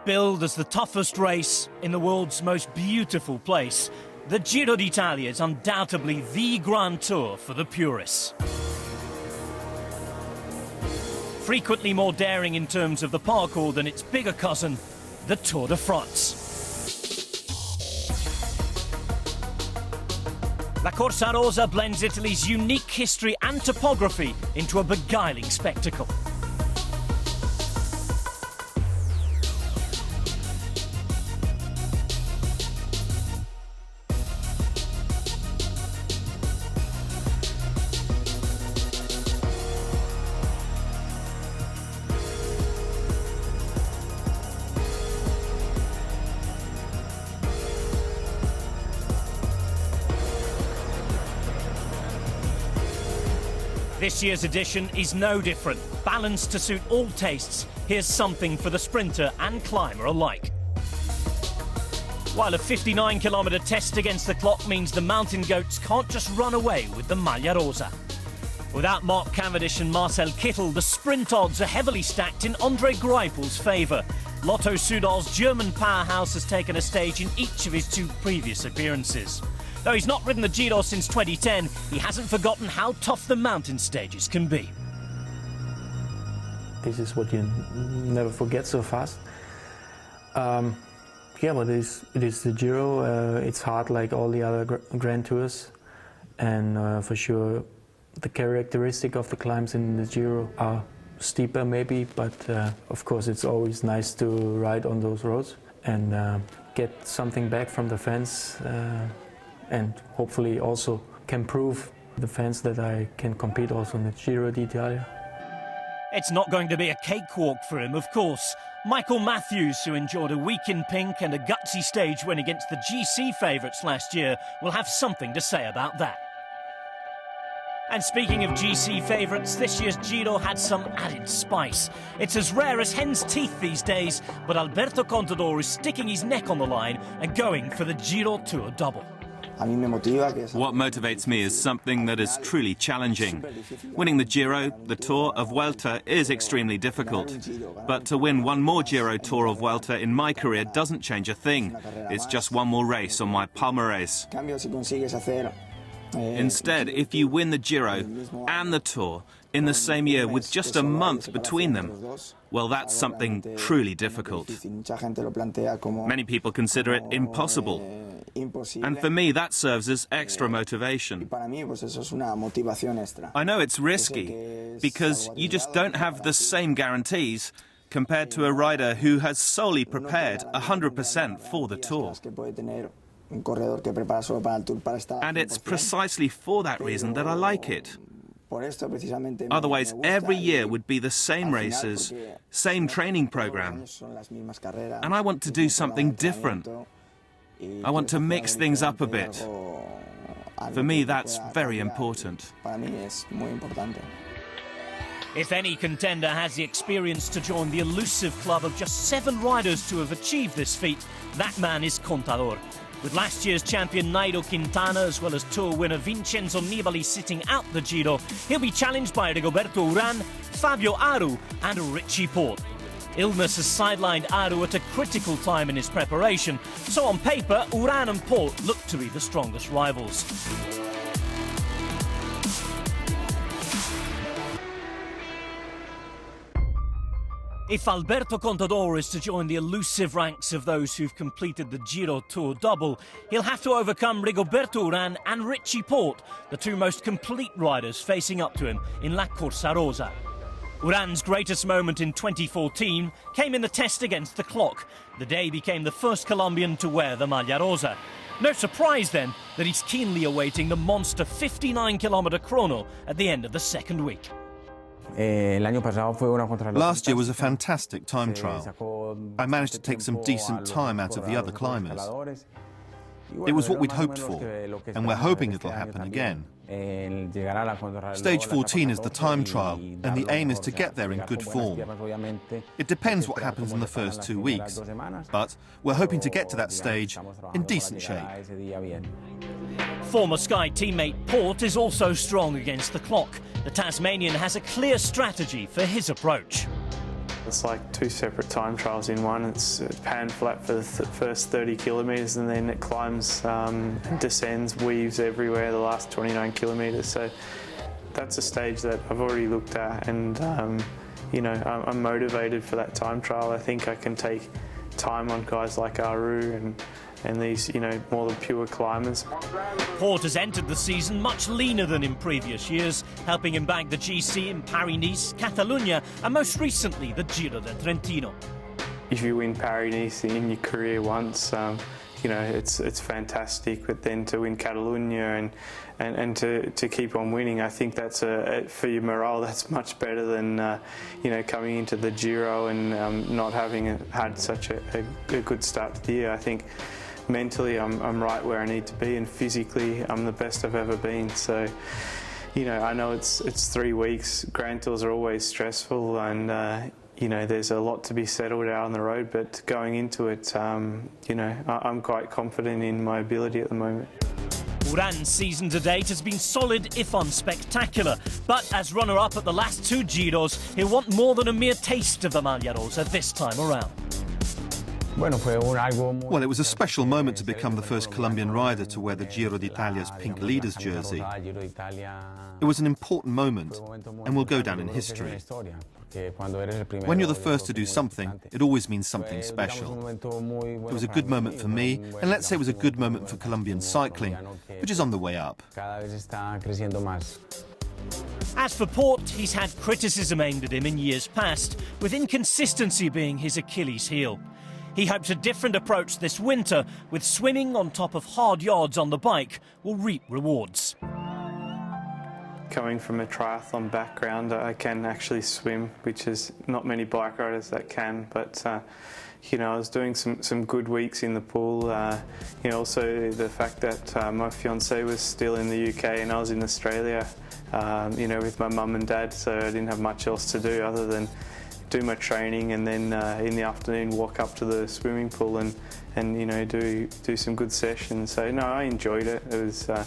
Billed as the toughest race in the world's most beautiful place, the Giro d'Italia is undoubtedly the Grand Tour for the purists. Frequently more daring in terms of the parcours than its bigger cousin, the Tour de France. La Corsa Rosa blends Italy's unique history and topography into a beguiling spectacle. This year's edition is no different. Balanced to suit all tastes, here's something for the sprinter and climber alike. While a 59-kilometre test against the clock means the mountain goats can't just run away with the Maglia Rosa. Without Mark Cavendish and Marcel Kittel, the sprint odds are heavily stacked in Andre Greipel's favour. Lotto Soudal's German powerhouse has taken a stage in each of his two previous appearances. Though he's not ridden the Giro since 2010, he hasn't forgotten how tough the mountain stages can be. This is what you never forget so fast. Yeah, but it is the Giro. It's hard like all the other Grand Tours. And for sure, the characteristic of the climbs in the Giro are steeper maybe, but of course it's always nice to ride on those roads and get something back from the fans. And hopefully also can prove the fans that I can compete also in the Giro d'Italia. It's not going to be a cakewalk for him, of course. Michael Matthews, who enjoyed a week in pink and a gutsy stage win against the GC favourites last year, will have something to say about that. And speaking of GC favourites, this year's Giro had some added spice. It's as rare as hen's teeth these days, but Alberto Contador is sticking his neck on the line and going for the Giro Tour double. What motivates me is something that is truly challenging. Winning the Giro, the Tour of Vuelta is extremely difficult. But to win one more Giro Tour of Vuelta in my career doesn't change a thing. It's just one more race on my palmarès. Instead, if you win the Giro and the Tour in the same year with just a month between them, well, that's something truly difficult. Many people consider it impossible. And for me, that serves as extra motivation. I know it's risky, because you just don't have the same guarantees compared to a rider who has solely prepared 100% for the Tour. And it's precisely for that reason that I like it. Otherwise, every year would be the same races, same training program. And I want to do something different. I want to mix things up a bit. For me, that's very important. If any contender has the experience to join the elusive club of just 7 riders to have achieved this feat, that man is Contador. With last year's champion Nairo Quintana as well as Tour winner Vincenzo Nibali sitting out the Giro, he'll be challenged by Rigoberto Uran, Fabio Aru and Richie Porte. Illness has sidelined Aru at a critical time in his preparation, so on paper, Uran and Porte look to be the strongest rivals. If Alberto Contador is to join the elusive ranks of those who've completed the Giro Tour double, he'll have to overcome Rigoberto Uran and Richie Porte, the two most complete riders facing up to him in La Corsa Rosa. Uran's greatest moment in 2014 came in the test against the clock. The day became the first Colombian to wear the Maglia Rosa. No surprise then that he's keenly awaiting the monster 59-kilometre chrono at the end of the second week. Last year was a fantastic time trial. I managed to take some decent time out of the other climbers. It was what we'd hoped for, and we're hoping it'll happen again. Stage 14 is the time trial, and the aim is to get there in good form. It depends what happens in the first 2 weeks, but we're hoping to get to that stage in decent shape. Former Sky teammate Porte is also strong against the clock. The Tasmanian has a clear strategy for his approach. It's like two separate time trials in one. It's pan flat for the first 30 kilometres and then it climbs and descends, weaves everywhere the last 29 kilometres. So that's a stage that I've already looked at and you know, I'm motivated for that time trial. I think I can take time on guys like Aru and these, you know, more than pure climbers. Porte has entered the season much leaner than in previous years, helping him bag the GC in Paris-Nice, Catalunya, and most recently the Giro del Trentino. If you win Paris-Nice in your career once, you know, it's fantastic. But then to win Catalunya and to keep on winning, I think that's for your morale, that's much better than you know, coming into the Giro and not having had such a good start to the year. I think mentally I'm right where I need to be, and physically I'm the best I've ever been. So, you know, I know it's 3 weeks. Grand Tours are always stressful, and you know, there's a lot to be settled out on the road. But going into it, you know, I'm quite confident in my ability at the moment. Uran's season to date has been solid if unspectacular, but as runner-up at the last 2 Giros, he'll want more than a mere taste of the Maglia Rosa this time around. Well, it was a special moment to become the first Colombian rider to wear the Giro d'Italia's pink leaders jersey. It was an important moment and will go down in history. When you're the first to do something, it always means something special. It was a good moment for me, and let's say it was a good moment for Colombian cycling, which is on the way up. As for Porte, he's had criticism aimed at him in years past, with inconsistency being his Achilles heel. He hopes a different approach this winter, with swimming on top of hard yards on the bike, will reap rewards. Coming from a triathlon background, I can actually swim, which is not many bike riders that can, but you know, I was doing some good weeks in the pool. You know, also the fact that my fiance was still in the UK and I was in Australia, you know, with my mum and dad, so I didn't have much else to do other than do my training and then in the afternoon walk up to the swimming pool and you know, do some good sessions. So no, I enjoyed it. It was a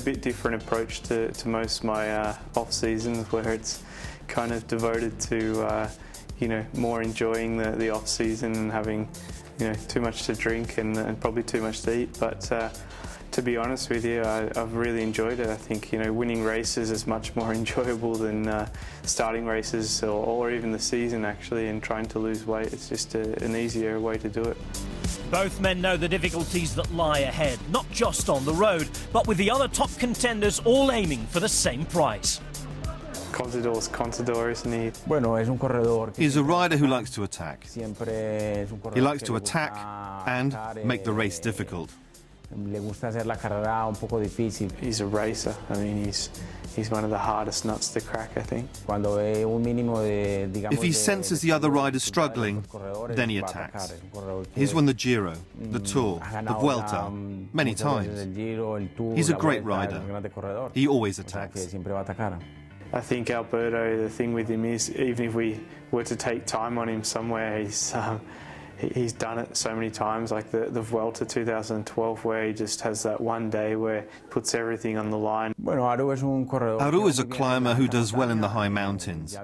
bit different approach to most of my off seasons, where it's kind of devoted to you know, more enjoying the off season and having, you know, too much to drink and probably too much to eat. But to be honest with you, I've really enjoyed it. I think, you know, winning races is much more enjoyable than starting races or even the season actually, and trying to lose weight. It's just an easier way to do it. Both men know the difficulties that lie ahead, not just on the road, but with the other top contenders all aiming for the same prize. Contador's Contador, isn't he? He's a rider who likes to attack. He likes to attack and make the race difficult. He's a racer. I mean, he's one of the hardest nuts to crack, I think. If he senses the other riders struggling, then he attacks. He's won the Giro, the Tour, the Vuelta, many times. He's a great rider. He always attacks. I think Alberto, the thing with him is, even if we were to take time on him somewhere, he's done it so many times, like the Vuelta 2012, where he just has that one day where he puts everything on the line. Aru is a climber who does well in the high mountains.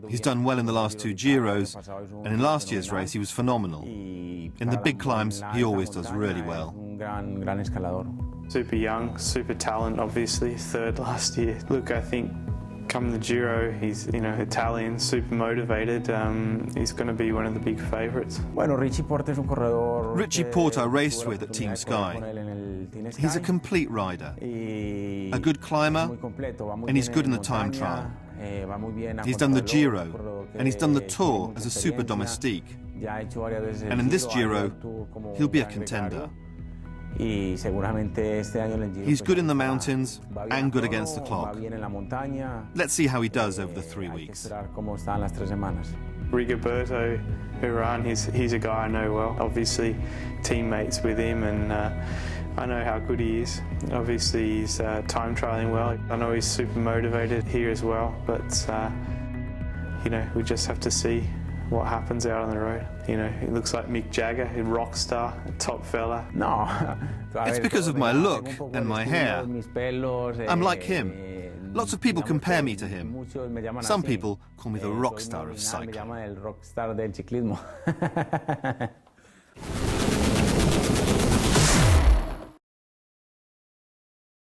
He's done well in the last 2 Giros, and in last year's race he was phenomenal. In the big climbs, he always does really well. Super young, super talent, obviously, 3rd last year. Look, I think come the Giro, he's, you know, Italian, super motivated. He's going to be one of the big favourites. Richie Porte I raced with at Team Sky. He's a complete rider, a good climber, and he's good in the time trial. He's done the Giro, and he's done the Tour as a super domestique. And in this Giro, he'll be a contender. He's good in the mountains and good against the clock. Let's see how he does over the 3 weeks. Rigoberto Uran, he's a guy I know well. Obviously, teammates with him, and I know how good he is. Obviously, he's time trialing well. I know he's super motivated here as well, but you know, we just have to see what happens out on the road. You know, he looks like Mick Jagger, a rock star, a top fella. No, it's because of my look and my hair. I'm like him. Lots of people compare me to him. Some people call me the rock star of cycling.